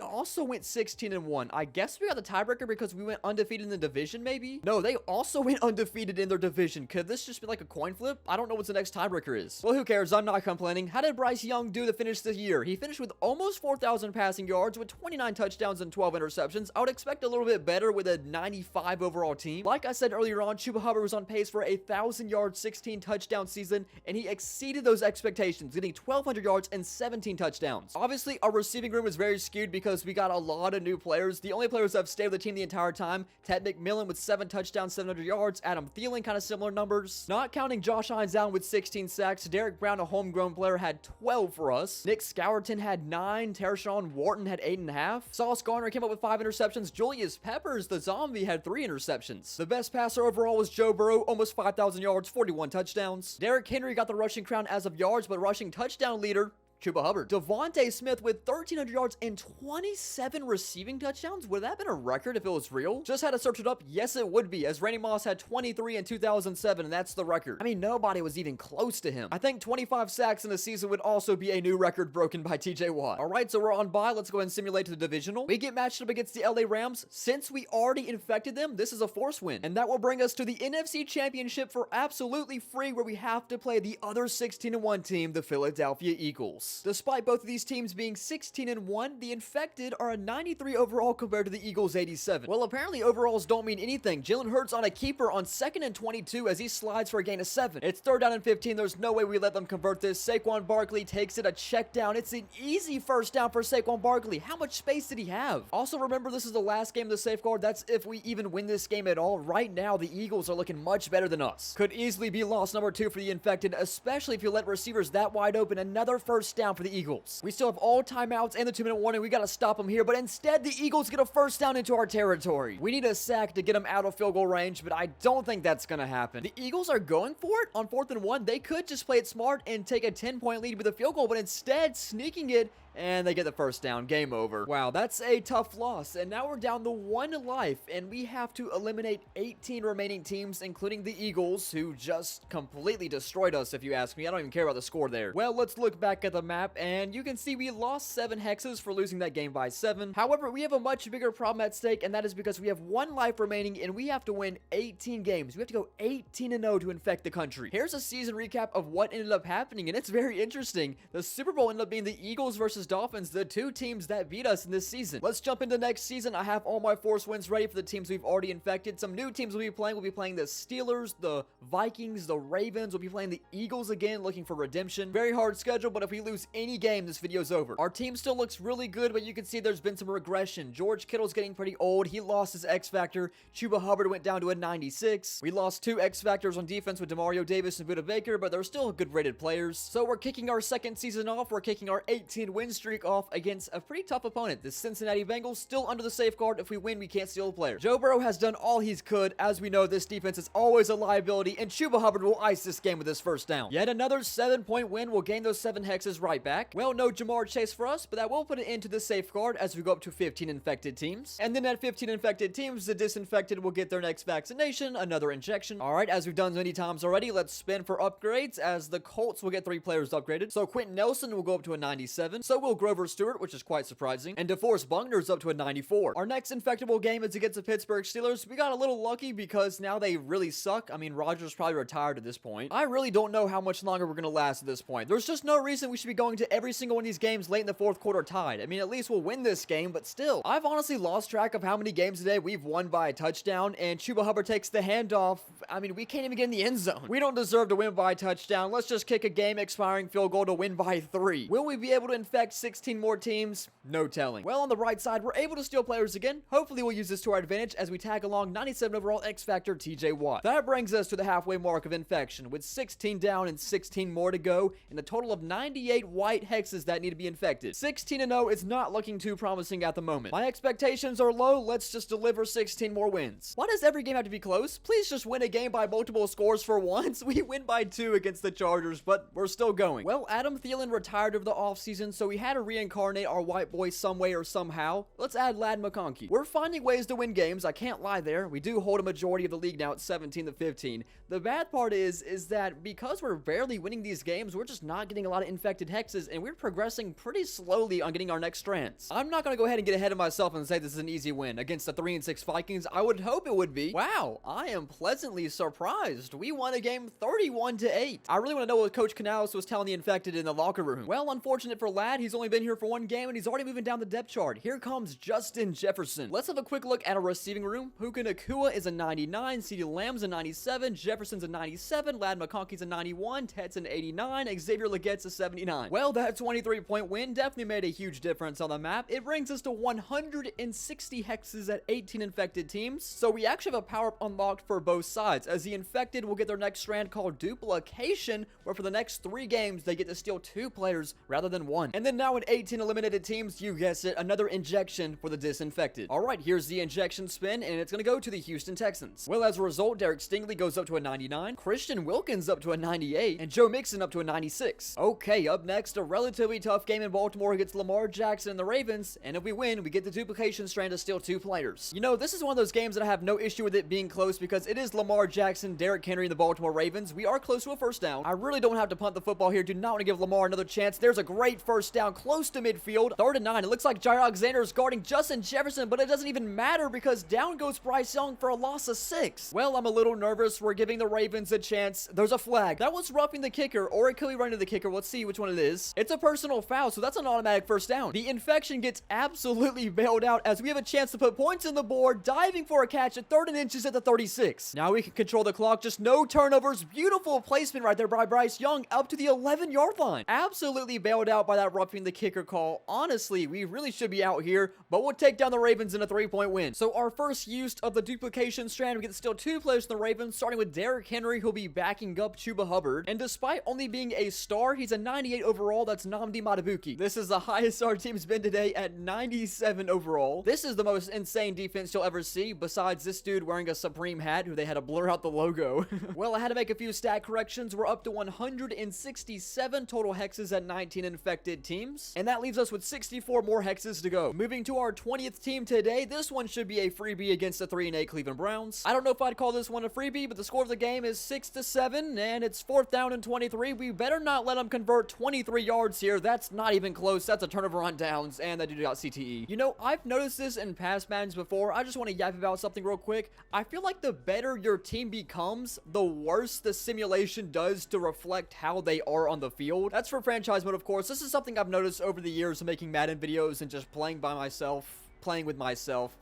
Speaker 1: also went 16-1. I guess we got the tiebreaker because we went undefeated in the division, maybe? No, they also went undefeated in their division. Could this just be like a coin flip? I don't know what the next tiebreaker is. Well, who cares? I'm not complaining. How did Bryce Young do to finish the year? He finished with almost 4,000 passing yards with 29 touchdowns and 12 interceptions. I would expect a little bit better with a 95 overall team. Like I said earlier on, Chuba Hubbard was on pace for a 1,000-yard, 16-touchdown season, and he exceeded those expectations, getting 1,200 yards and 17 touchdowns. Obviously, our receiving room is very skewed because we got a lot of new players. The only players that have stayed with the team the entire time, Ted McMillan with 7 touchdowns, 700 yards, Adam Thielen, kind of similar numbers. Not counting Josh Hines Allen with 16 sacks, Derek Brown, a homegrown player, had 12 for us. Nick Scourton had 9, Tershawn Wharton had 8.5. Sauce Gardner came up with 5 interceptions. Julius Peppers, the zombie, had 3 interceptions. The best passer overall was Joe Burrow, almost 5,000 yards, 41 touchdowns. Derrick Henry got the rushing crown as of yards, but rushing touchdown leader, Chuba Hubbard. Devontae Smith with 1,300 yards and 27 receiving touchdowns. Would that have been a record if it was real? Just had to search it up. Yes, it would be, as Randy Moss had 23 in 2007, and that's the record. I mean, nobody was even close to him. I think 25 sacks in a season would also be a new record broken by TJ Watt. All right, so we're on bye. Let's go ahead and simulate to the divisional. We get matched up against the LA Rams. Since we already infected them, this is a force win, and that will bring us to the NFC Championship for absolutely free, where we have to play the other 16-1 team, the Philadelphia Eagles. Despite both of these teams being 16-1, the infected are a 93 overall compared to the Eagles' 87. Well, apparently overalls don't mean anything. Jalen Hurts on a keeper on 2nd and 22 as he slides for a gain of 7. It's 3rd down and 15. There's no way we let them convert this. Saquon Barkley takes it, a check down. It's an easy first down for Saquon Barkley. How much space did he have? Also, remember, this is the last game of the safeguard. That's if we even win this game at all. Right now, the Eagles are looking much better than us. Could easily be loss number 2 for the infected, especially if you let receivers that wide open. Another first down for the Eagles. We still have all timeouts and the 2-minute warning. We got to stop them here, but instead the Eagles get a first down into our territory. We need a sack to get them out of field goal range, but I don't think that's going to happen. The Eagles are going for it on 4th and 1. They could just play it smart and take a 10-point lead with a field goal, but instead sneaking it, and they get the first down. Game over. Wow, that's a tough loss. And now we're down to 1 life, and we have to eliminate 18 remaining teams, including the Eagles, who just completely destroyed us, if you ask me. I don't even care about the score there. Well, let's look back at the map, and you can see we lost 7 hexes for losing that game by 7. However, we have a much bigger problem at stake, and that is because we have 1 life remaining, and we have to win 18 games. We have to go 18-0 to infect the country. Here's a season recap of what ended up happening, and it's very interesting. The Super Bowl ended up being the Eagles versus Dolphins, the 2 teams that beat us in this season. Let's jump into next season. I have all my force wins ready for the teams we've already infected. Some new teams we'll be playing. We'll be playing the Steelers, the Vikings, the Ravens. We'll be playing the Eagles again, looking for redemption. Very hard schedule, but if we lose any game, this video's over. Our team still looks really good, but you can see there's been some regression. George Kittle's getting pretty old. He lost his X Factor. Chuba Hubbard went down to a 96. We lost 2 X Factors on defense with Demario Davis and Budda Baker, but they're still good rated players. So we're kicking our second season off. We're kicking our 18 win streak off against a pretty tough opponent. The Cincinnati Bengals still under the safeguard. If we win, we can't steal a player. Joe Burrow has done all he could. As we know, this defense is always a liability, and Chuba Hubbard will ice this game with his first down. Yet another 7-point win will gain those 7 hexes right back. Well, no Jamar Chase for us, but that will put it into the safeguard as we go up to 15 infected teams. And then at 15 infected teams, the disinfected will get their next vaccination, another injection. All right, as we've done many times already, let's spin for upgrades as the Colts will get 3 players upgraded. So Quentin Nelson will go up to a 97. So will Grover Stewart, which is quite surprising. And DeForest Buckner's up to a 94. Our next infectable game is against the Pittsburgh Steelers. We got a little lucky because now they really suck. I mean, Rodgers probably retired at this point. I really don't know how much longer we're going to last at this point. There's just no reason we should be going to every single one of these games late in the 4th quarter tied. I mean, at least we'll win this game, but still. I've honestly lost track of how many games today we've won by a touchdown, and Chuba Hubbard takes the handoff. I mean, we can't even get in the end zone. We don't deserve to win by a touchdown. Let's just kick a game-expiring field goal to win by 3. Will we be able to infect 16 more teams? No telling. Well, on the right side, we're able to steal players again. Hopefully, we'll use this to our advantage as we tag along 97 overall X-Factor TJ Watt. That brings us to the halfway mark of infection, with 16 down and 16 more to go, and a total of 98 white hexes that need to be infected. 16-0 is not looking too promising at the moment. My expectations are low. Let's just deliver 16 more wins. Why does every game have to be close? Please just win a game by multiple scores for once. We win by 2 against the Chargers, but we're still going. Well, Adam Thielen retired over the offseason, so we had to reincarnate our white boy some way or somehow. Let's add Ladd McConkey. We're finding ways to win games. I can't lie there. We do hold a majority of the league now at 17-15. The bad part is that because we're barely winning these games, we're just not getting a lot of infected hexes, and we're progressing pretty slowly on getting our next strands. I'm not going to go ahead and get ahead of myself and say this is an easy win against the 3-6 Vikings. I would hope it would be. Wow, I am pleasantly surprised. We won a game 31-8. I really want to know what Coach Canales was telling the infected in the locker room. Well, unfortunate for Ladd, he's only been here for 1 game, and he's already moving down the depth chart. Here comes Justin Jefferson. Let's have a quick look at a receiving room. Puka Nacua is a 99, CeeDee Lamb's a 97, Jefferson's a 97, Ladd McConkey's a 91, Ted's an 89, Xavier Legette's a 79. Well, that 23-point win definitely made a huge difference on the map. It brings us to 160 hexes at 18 infected teams, so we actually have a power-up unlocked for both sides, as the infected will get their next strand called duplication, where for the next 3 games, they get to steal 2 players rather than 1. And then now in 18 eliminated teams, you guessed it, another injection for the disinfected. Alright, here's the injection spin, and it's gonna go to the Houston Texans. Well, as a result, Derek Stingley goes up to a 99, Christian Wilkins up to a 98, and Joe Mixon up to a 96. Okay, up next, a relatively tough game in Baltimore against Lamar Jackson and the Ravens, and if we win, we get the duplication strand to steal 2 players. You know, this is one of those games that I have no issue with it being close because it is Lamar Jackson, Derrick Henry, and the Baltimore Ravens. We are close to a first down. I really don't have to punt the football here. Do not want to give Lamar another chance. There's a great first down close to midfield. 3rd and 9. It looks like Jair Alexander is guarding Justin Jefferson, but it doesn't even matter because down goes Bryce Young for a loss of 6. Well, I'm a little nervous. We're giving the Ravens a chance. There's a flag. That was roughing the kicker, or it could be running to the kicker. Let's see which one it is. It's a personal foul, so that's an automatic first down. The infection gets absolutely bailed out as we have a chance to put points on the board, diving for a catch at 3rd and inches at the 36. Now we can control the clock. Just no turnovers. Beautiful placement right there by Bryce Young up to the 11-yard line. Absolutely bailed out by that roughing the kicker call. Honestly, we really should be out here, but we'll take down the Ravens in a 3-point win. So our first use of the duplication strand, we get to steal 2 players from the Ravens, starting with Derrick Henry, who'll be backing up Chuba Hubbard. And despite only being a star, he's a 98 overall. That's Nnamdi Madubuike. This is the highest our team's been today at 97 overall. This is the most insane defense you'll ever see, besides this dude wearing a Supreme hat, who they had to blur out the logo. Well, I had to make a few stat corrections. We're up to 167 total hexes at 19 infected teams, and that leaves us with 64 more hexes to go. Moving to our 20th team today, this one should be a freebie against the 3-8 Cleveland Browns. I don't know if I'd call this one a freebie, but the score of the game is 6-7, and it's 4th down and 23. We better not let them convert 23 yards here. That's not even close. That's a turnover on downs, and that dude got CTE. You know, I've noticed this in past Maddens before. I just want to yap about something real quick. I feel like the better your team becomes, the worse the simulation does to reflect how they are on the field. That's for franchise mode, of course. This is something I've noticed over the years of making Madden videos and just playing by myself, playing with myself.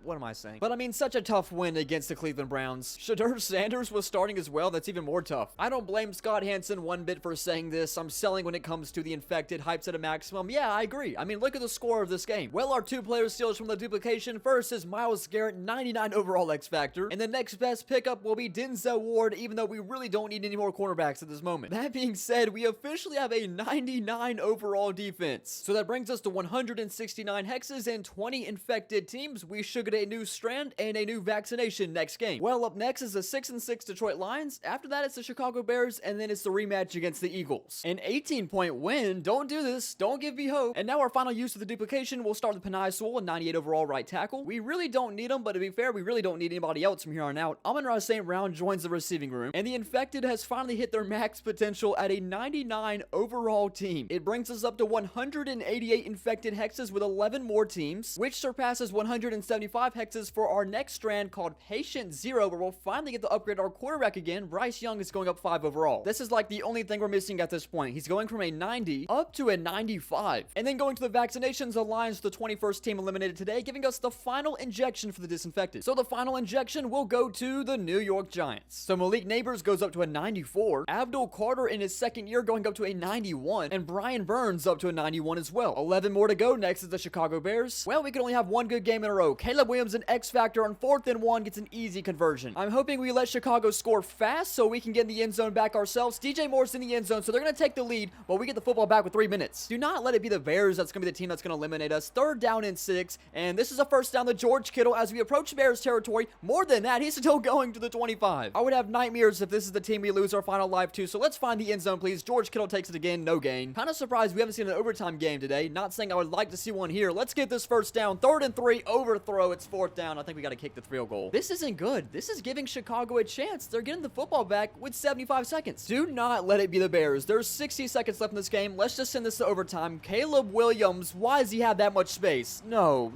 Speaker 1: What am I saying? But I mean, such a tough win against the Cleveland Browns. Shedeur Sanders was starting as well. That's even more tough. I don't blame Scott Hansen one bit for saying this. I'm selling when it comes to the infected, hypes at a maximum. Yeah, I agree. I mean, look at the score of this game. Well, our 2 player steals from the duplication. First is Myles Garrett, 99 overall X Factor. And the next best pickup will be Denzel Ward, even though we really don't need any more cornerbacks at this moment. That being said, we officially have a 99 overall defense. So that brings us to 169 hexes and 20 infected teams. We should get a new strand and a new vaccination next game. Well, up next is the 6-6 Detroit Lions. After that, it's the Chicago Bears, and then it's the rematch against the Eagles. An 18-point win. Don't do this. Don't give me hope. And now our final use of the duplication. We'll start with Panay Sewell, a 98 overall right tackle. We really don't need him, but to be fair, we really don't need anybody else from here on out. Amon-Ra St. Brown joins the receiving room, and the infected has finally hit their max potential at a 99 overall team. It brings us up to 188 infected hexes with 11 more teams, which surpasses 175 hexes for our next strand called Patient Zero, where we'll finally get to upgrade our quarterback again. Bryce Young is going up 5 overall. This is like the only thing we're missing at this point. He's going from a 90 up to a 95. And then going to the vaccinations, the Lions, the 21st team eliminated today, giving us the final injection for the disinfected. So the final injection will go to the New York Giants. So Malik Neighbors goes up to a 94. Abdul Carter in his second year going up to a 91. And Brian Burns up to a 91 as well. 11 more to go. Next is the Chicago Bears. Well, we can only have one good game in a row. Caleb Williams, an X Factor on 4th and 1, gets an easy conversion. I'm hoping we let Chicago score fast so we can get in the end zone back ourselves. DJ Moore's in the end zone, so they're going to take the lead while we get the football back with 3 minutes. Do not let it be the Bears that's going to be the team that's going to eliminate us. 3rd down and 6, and this is a first down to George Kittle as we approach Bears territory. More than that, he's still going to the 25. I would have nightmares if this is the team we lose our final life to, so let's find the end zone, please. George Kittle takes it again, no gain. Kind of surprised we haven't seen an overtime game today. Not saying I would like to see one here. Let's get this first down. 3rd and 3, overthrow. It's 4th down. I think we got to kick the field goal. This isn't good. This is giving Chicago a chance. They're getting the football back with 75 seconds. Do not let it be the Bears. There's 60 seconds left in this game. Let's just send this to overtime. Caleb Williams, why does he have that much space? No.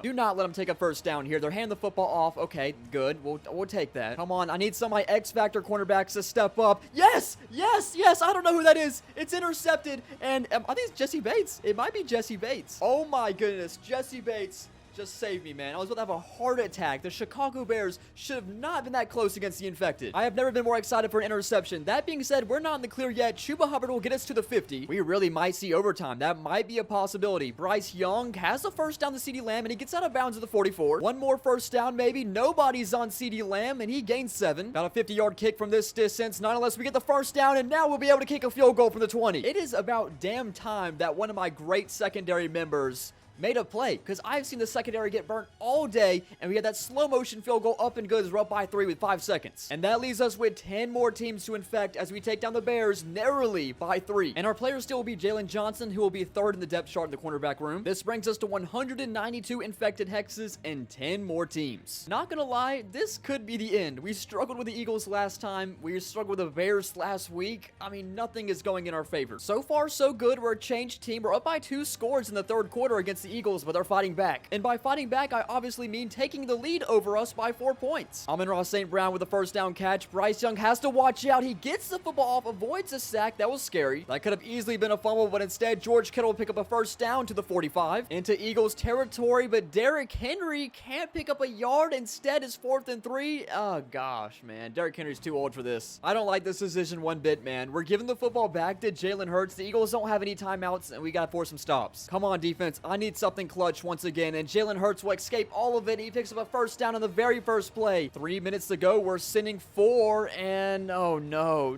Speaker 1: Do not let him take a first down here. They're handing the football off. Okay, good. We'll take that. Come on. I need some of my X Factor cornerbacks to step up. Yes. I don't know who that is. It's intercepted. And I think it's Jesse Bates. It might be Jesse Bates. Oh my goodness. Jesse Bates just saved me, man. I was about to have a heart attack. The Chicago Bears should have not been that close against the infected. I have never been more excited for an interception. That being said, we're not in the clear yet. Chuba Hubbard will get us to the 50. We really might see overtime. That might be a possibility. Bryce Young has the first down to CeeDee Lamb, and he gets out of bounds at the 44. One more first down, maybe. Nobody's on CeeDee Lamb, and he gains 7. Got a 50-yard kick from this distance. Not unless we get the first down, and now we'll be able to kick a field goal from the 20. It is about damn time that one of my great secondary members made a play, because I've seen the secondary get burnt all day, and we had that slow motion field goal up and good as we're up by 3 with 5 seconds. And that leaves us with 10 more teams to infect as we take down the Bears narrowly by 3. And our players still will be Jalen Johnson, who will be 3rd in the depth chart in the cornerback room. This brings us to 192 infected hexes and 10 more teams. Not gonna lie, this could be the end. We struggled with the Eagles last time. We struggled with the Bears last week. I mean, nothing is going in our favor. So far, so good. We're a changed team. We're up by 2 scores in the 3rd quarter against the Eagles, but they're fighting back. And by fighting back, I obviously mean taking the lead over us by 4 points. Amon-Ra St. Brown with a first down catch. Bryce Young has to watch out. He gets the football off, avoids a sack. That was scary. That could have easily been a fumble, but instead, George Kittle will pick up a first down to the 45 into Eagles territory, but Derrick Henry can't pick up a yard. Instead, it's 4th and 3. Oh, gosh, man. Derrick Henry's too old for this. I don't like this decision one bit, man. We're giving the football back to Jalen Hurts. The Eagles don't have any timeouts, and we got to force some stops. Come on, defense. I need something clutch once again, and Jalen Hurts will escape all of it. He picks up a first down on the very first play. 3 minutes to go. We're sending 4, and oh no.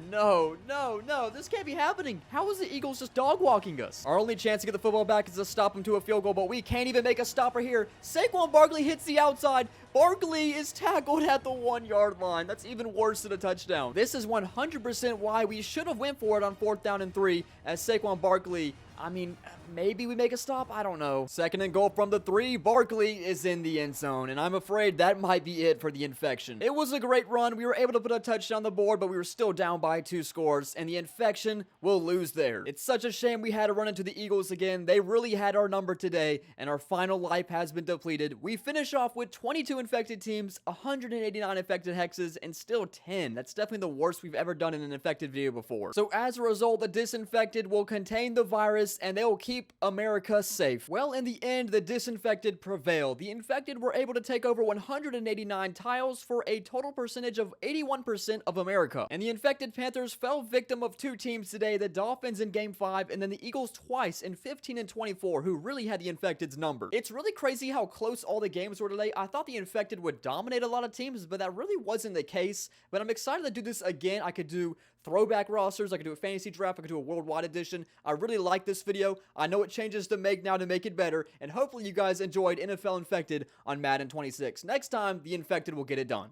Speaker 1: This can't be happening. How is the Eagles just dog walking us? Our only chance to get the football back is to stop them to a field goal, but we can't even make a stopper here. Saquon Barkley hits the outside. Barkley is tackled at the 1-yard line. That's even worse than a touchdown. This is 100% why we should have went for it on 4th down and 3, as Saquon Barkley, I mean, maybe we make a stop. I don't know. 2nd and goal from the 3. Barkley is in the end zone, and I'm afraid that might be it for the infection. It was a great run. We were able to put a touchdown on the board, but we were still down by 2 scores, and the infection will lose there. It's such a shame we had to run into the Eagles again. They really had our number today, and our final life has been depleted. We finish off with 22 infected teams, 189 infected hexes, and still 10. That's definitely the worst we've ever done in an infected video before. So as a result, the disinfected will contain the virus and they will keep America safe. Well, in the end, the disinfected prevailed. The infected were able to take over 189 tiles for a total percentage of 81% of America. And the infected Panthers fell victim of two teams today, the Dolphins in Game 5 and then the Eagles twice in 15 and 24, who really had the infected's number. It's really crazy how close all the games were today. I thought the infected would dominate a lot of teams, but that really wasn't the case. But I'm excited to do this again. I could do throwback rosters, I could do a fantasy draft, I could do a worldwide edition. I really like this video. I know it changes to make now to make it better, and hopefully you guys enjoyed NFL Infected on Madden 26. Next time, the infected will get it done.